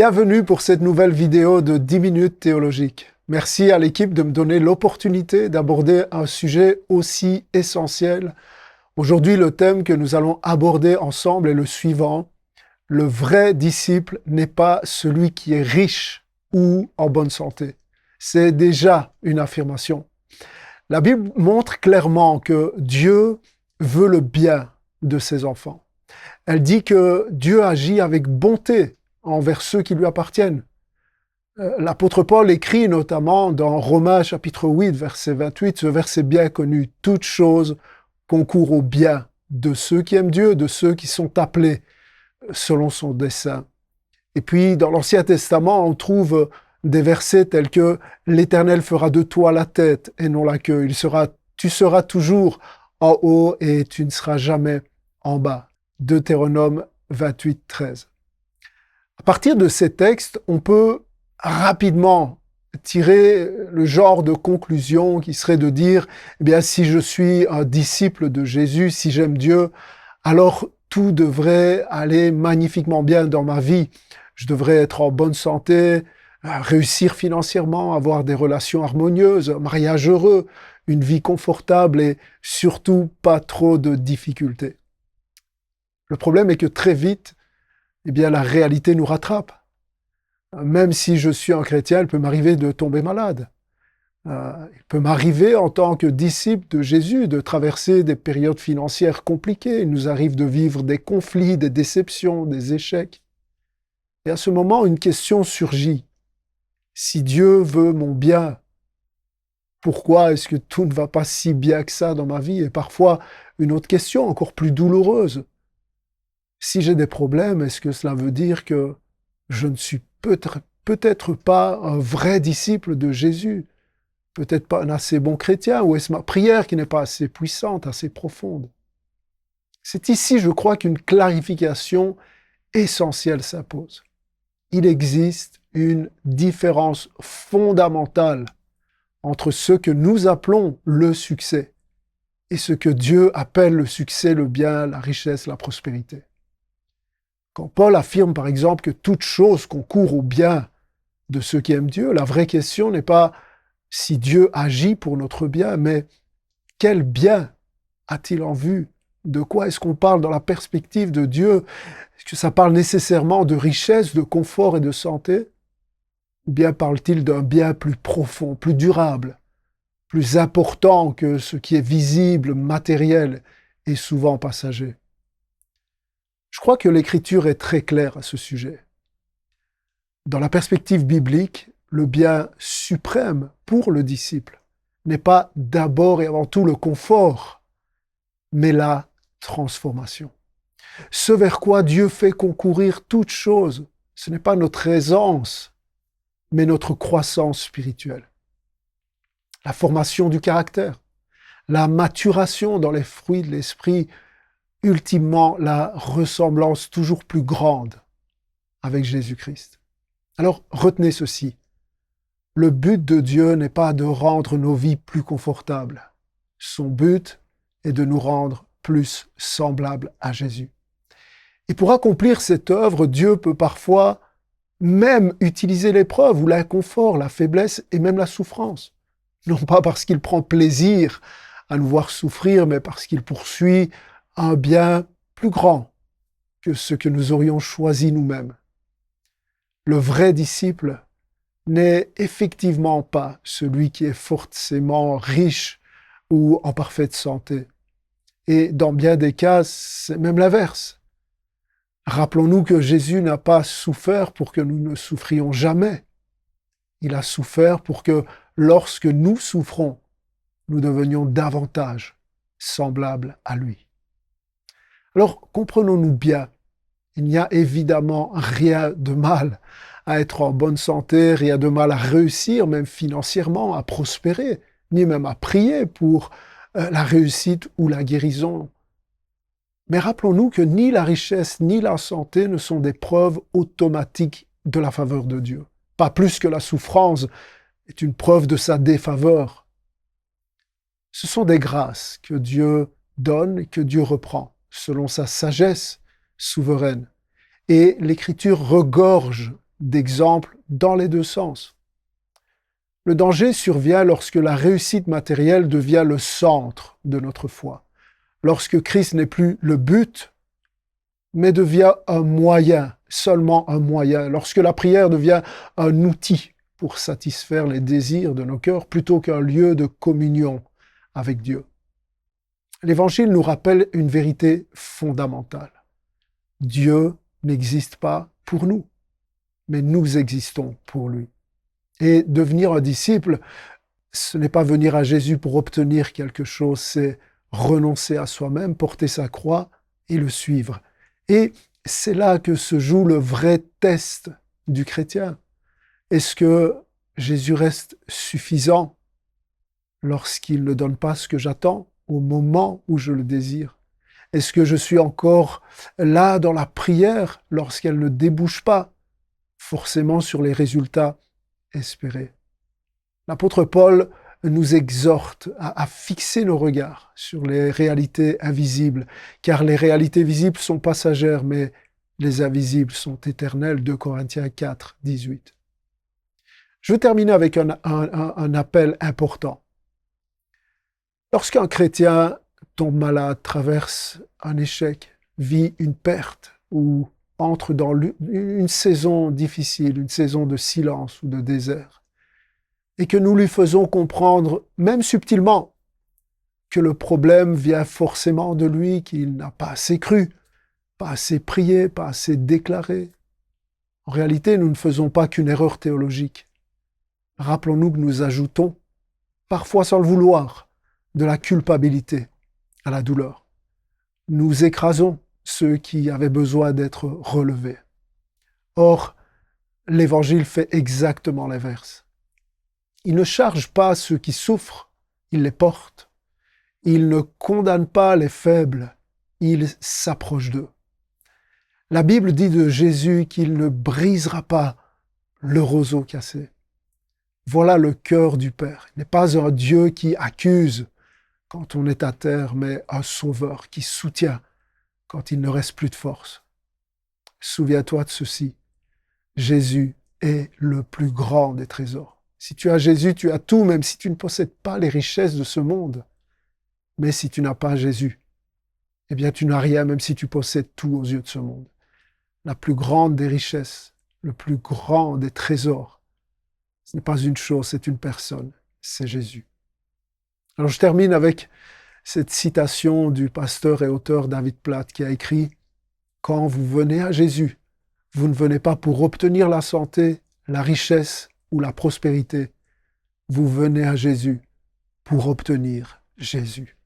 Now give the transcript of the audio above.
Bienvenue pour cette nouvelle vidéo de 10 minutes théologiques. Merci à l'équipe de me donner l'opportunité d'aborder un sujet aussi essentiel. Aujourd'hui, le thème que nous allons aborder ensemble est le suivant. Le vrai disciple n'est pas celui qui est riche ou en bonne santé. C'est déjà une affirmation. La Bible montre clairement que Dieu veut le bien de ses enfants. Elle dit que Dieu agit avec bonté envers ceux qui lui appartiennent. L'apôtre Paul écrit notamment dans Romains chapitre 8, verset 28, ce verset bien connu, « Toutes choses concourent au bien de ceux qui aiment Dieu, de ceux qui sont appelés selon son dessein. » Et puis dans l'Ancien Testament, on trouve des versets tels que « L'Éternel fera de toi la tête et non la queue. Tu seras toujours en haut et tu ne seras jamais en bas. » Deutéronome 28, 13. À partir de ces textes, on peut rapidement tirer le genre de conclusion qui serait de dire, eh bien, si je suis un disciple de Jésus, si j'aime Dieu, alors tout devrait aller magnifiquement bien dans ma vie. Je devrais être en bonne santé, réussir financièrement, avoir des relations harmonieuses, un mariage heureux, une vie confortable et surtout pas trop de difficultés. Le problème est que très vite, eh bien, la réalité nous rattrape. Même si je suis un chrétien, il peut m'arriver de tomber malade. Il peut m'arriver en tant que disciple de Jésus de traverser des périodes financières compliquées. Il nous arrive de vivre des conflits, des déceptions, des échecs. Et à ce moment, une question surgit. Si Dieu veut mon bien, pourquoi est-ce que tout ne va pas si bien que ça dans ma vie? Et parfois, une autre question encore plus douloureuse. Si j'ai des problèmes, est-ce que cela veut dire que je ne suis peut-être pas un vrai disciple de Jésus? Peut-être pas un assez bon chrétien? Ou est-ce ma prière qui n'est pas assez puissante, assez profonde? C'est ici, je crois, qu'une clarification essentielle s'impose. Il existe une différence fondamentale entre ce que nous appelons le succès et ce que Dieu appelle le succès, le bien, la richesse, la prospérité. Quand Paul affirme par exemple que toute chose concourt au bien de ceux qui aiment Dieu, la vraie question n'est pas si Dieu agit pour notre bien, mais quel bien a-t-il en vue? De quoi est-ce qu'on parle dans la perspective de Dieu? Est-ce que ça parle nécessairement de richesse, de confort et de santé? Ou bien parle-t-il d'un bien plus profond, plus durable, plus important que ce qui est visible, matériel et souvent passager? Je crois que l'Écriture est très claire à ce sujet. Dans la perspective biblique, le bien suprême pour le disciple n'est pas d'abord et avant tout le confort, mais la transformation. Ce vers quoi Dieu fait concourir toute chose, ce n'est pas notre aisance, mais notre croissance spirituelle. La formation du caractère, la maturation dans les fruits de l'esprit, ultimement la ressemblance toujours plus grande avec Jésus-Christ. Alors retenez ceci, le but de Dieu n'est pas de rendre nos vies plus confortables. Son but est de nous rendre plus semblables à Jésus. Et pour accomplir cette œuvre, Dieu peut parfois même utiliser l'épreuve ou l'inconfort, la faiblesse et même la souffrance. Non pas parce qu'il prend plaisir à nous voir souffrir, mais parce qu'il poursuit un bien plus grand que ce que nous aurions choisi nous-mêmes. Le vrai disciple n'est effectivement pas celui qui est forcément riche ou en parfaite santé. Et dans bien des cas, c'est même l'inverse. Rappelons-nous que Jésus n'a pas souffert pour que nous ne souffrions jamais. Il a souffert pour que lorsque nous souffrons, nous devenions davantage semblables à lui. Alors, comprenons-nous bien, il n'y a évidemment rien de mal à être en bonne santé, rien de mal à réussir, même financièrement, à prospérer, ni même à prier pour la réussite ou la guérison. Mais rappelons-nous que ni la richesse ni la santé ne sont des preuves automatiques de la faveur de Dieu. Pas plus que la souffrance est une preuve de sa défaveur. Ce sont des grâces que Dieu donne et que Dieu reprend, selon sa sagesse souveraine. Et l'Écriture regorge d'exemple dans les deux sens. Le danger survient lorsque la réussite matérielle devient le centre de notre foi, lorsque Christ n'est plus le but, mais devient un moyen, seulement un moyen, lorsque la prière devient un outil pour satisfaire les désirs de nos cœurs plutôt qu'un lieu de communion avec Dieu. L'Évangile nous rappelle une vérité fondamentale. Dieu n'existe pas pour nous, mais nous existons pour lui. Et devenir un disciple, ce n'est pas venir à Jésus pour obtenir quelque chose, c'est renoncer à soi-même, porter sa croix et le suivre. Et c'est là que se joue le vrai test du chrétien. Est-ce que Jésus reste suffisant lorsqu'il ne donne pas ce que j'attends au moment où je le désire? Est-ce que je suis encore là dans la prière lorsqu'elle ne débouche pas forcément sur les résultats espérés? L'apôtre Paul nous exhorte à fixer nos regards sur les réalités invisibles, car les réalités visibles sont passagères, mais les invisibles sont éternelles. 2 Corinthiens 4, 18. Je veux terminer avec un appel important. Lorsqu'un chrétien tombe malade, traverse un échec, vit une perte ou entre dans une saison difficile, une saison de silence ou de désert, et que nous lui faisons comprendre, même subtilement, que le problème vient forcément de lui, qu'il n'a pas assez cru, pas assez prié, pas assez déclaré. En réalité, nous ne faisons pas qu'une erreur théologique. Rappelons-nous que nous ajoutons, parfois sans le vouloir, de la culpabilité à la douleur. Nous écrasons ceux qui avaient besoin d'être relevés. Or, l'Évangile fait exactement l'inverse. Il ne charge pas ceux qui souffrent, il les porte. Il ne condamne pas les faibles, il s'approche d'eux. La Bible dit de Jésus qu'il ne brisera pas le roseau cassé. Voilà le cœur du Père. Il n'est pas un Dieu qui accuse quand on est à terre, mais un sauveur qui soutient quand il ne reste plus de force. Souviens-toi de ceci. Jésus est le plus grand des trésors. Si tu as Jésus, tu as tout, même si tu ne possèdes pas les richesses de ce monde. Mais si tu n'as pas Jésus, eh bien tu n'as rien, même si tu possèdes tout aux yeux de ce monde. La plus grande des richesses, le plus grand des trésors, ce n'est pas une chose, c'est une personne, c'est Jésus. Alors je termine avec cette citation du pasteur et auteur David Platt qui a écrit « Quand vous venez à Jésus, vous ne venez pas pour obtenir la santé, la richesse ou la prospérité. Vous venez à Jésus pour obtenir Jésus. »